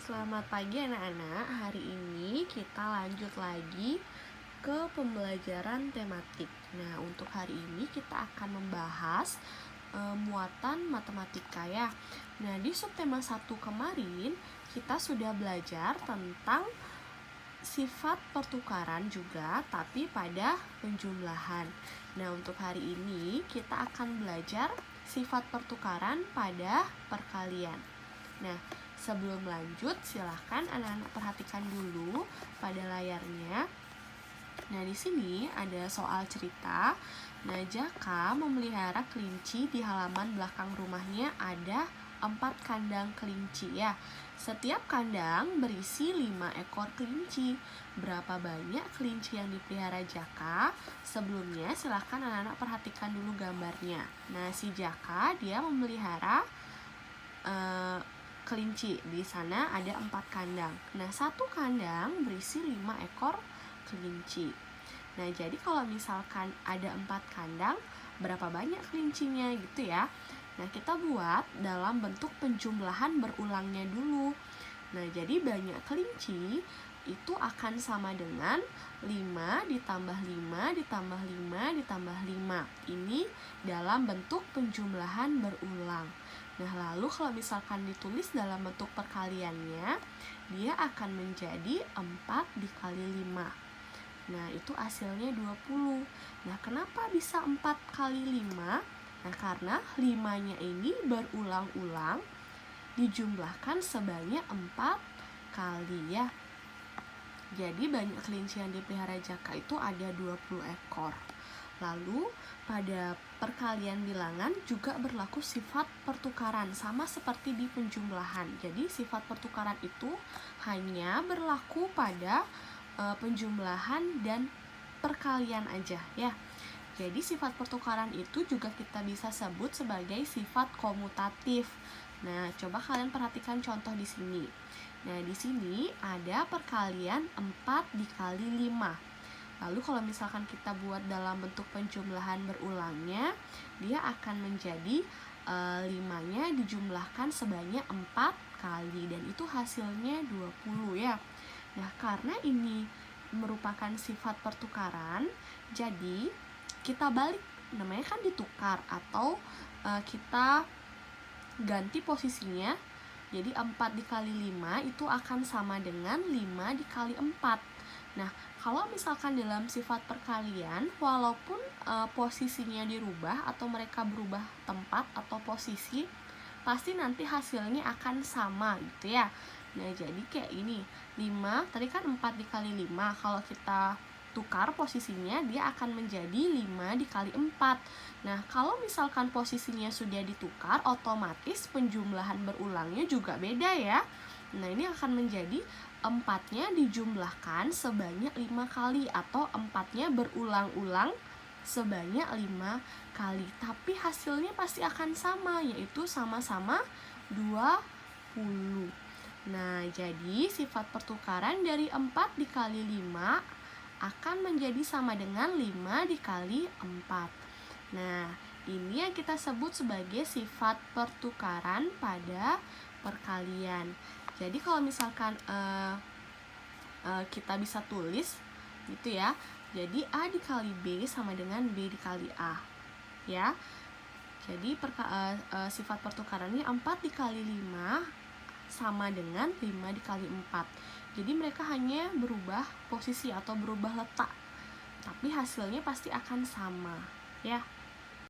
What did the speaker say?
Selamat pagi anak-anak. Hari ini kita lanjut lagi ke pembelajaran tematik. Nah, untuk hari ini kita akan membahas muatan matematika ya. Nah, di subtema 1 kemarin kita sudah belajar tentang sifat pertukaran juga, tapi pada penjumlahan. Nah, untuk hari ini kita akan belajar sifat pertukaran pada perkalian. Nah, sebelum lanjut, silahkan anak-anak perhatikan dulu pada layarnya. Nah, di sini ada soal cerita. Nah, Jaka memelihara kelinci di halaman belakang rumahnya ada 4 kandang kelinci ya. Setiap kandang berisi 5 ekor kelinci. Berapa banyak kelinci yang dipelihara Jaka? Sebelumnya silahkan anak-anak perhatikan dulu gambarnya. Nah, si Jaka dia memelihara kelinci. Di sana ada 4 kandang. Nah, satu kandang berisi 5 ekor kelinci. Nah, jadi kalau misalkan ada 4 kandang, berapa banyak kelincinya gitu ya. Nah, kita buat dalam bentuk penjumlahan berulangnya dulu. Nah, jadi banyak kelinci itu akan sama dengan 5 ditambah 5 ditambah 5 ditambah 5. Ini dalam bentuk penjumlahan berulang. Nah, lalu kalau misalkan ditulis dalam bentuk perkaliannya, dia akan menjadi 4 dikali 5. Nah, itu hasilnya 20. Nah, kenapa bisa 4 kali 5? Nah, karena 5-nya ini berulang-ulang dijumlahkan sebanyak 4 kali ya. Jadi banyak kelinci yang dipelihara Jaka itu ada 20 ekor. Lalu pada perkalian bilangan juga berlaku sifat pertukaran, sama seperti di penjumlahan. Jadi sifat pertukaran itu hanya berlaku pada penjumlahan dan perkalian aja ya. Jadi sifat pertukaran itu juga kita bisa sebut sebagai sifat komutatif. Nah, coba kalian perhatikan contoh di sini. Nah, di sini ada perkalian 4 dikali 5. Lalu kalau misalkan kita buat dalam bentuk penjumlahan berulangnya, dia akan menjadi 5-nya dijumlahkan sebanyak 4 kali, dan itu hasilnya 20 ya. Nah, karena ini merupakan sifat pertukaran, jadi kita balik, namanya kan ditukar atau kita ganti posisinya. Jadi 4 dikali 5 itu akan sama dengan 5 dikali 4. Nah, kalau misalkan dalam sifat perkalian, walaupun posisinya dirubah atau mereka berubah tempat atau posisi, pasti nanti hasilnya akan sama gitu ya. Nah, jadi kayak ini, 5, tadi kan 4 dikali 5, kalau kita tukar posisinya, dia akan menjadi 5 dikali 4. Nah, kalau misalkan posisinya sudah ditukar, otomatis penjumlahan berulangnya juga beda ya. Nah, ini akan menjadi 4-nya dijumlahkan sebanyak 5 kali, atau 4-nya berulang-ulang sebanyak 5 kali. Tapi hasilnya pasti akan sama, yaitu sama-sama 20. Nah, jadi sifat pertukaran dari 4 dikali 5 akan menjadi sama dengan 5 dikali 4. Nah, ini yang kita sebut sebagai sifat pertukaran pada perkalian. Jadi kalau misalkan kita bisa tulis gitu ya. Jadi A dikali B sama dengan B dikali A. Ya. Jadi sifat pertukarannya 4 dikali 5 sama dengan 5 dikali 4. Jadi mereka hanya berubah posisi atau berubah letak, tapi hasilnya pasti akan sama ya.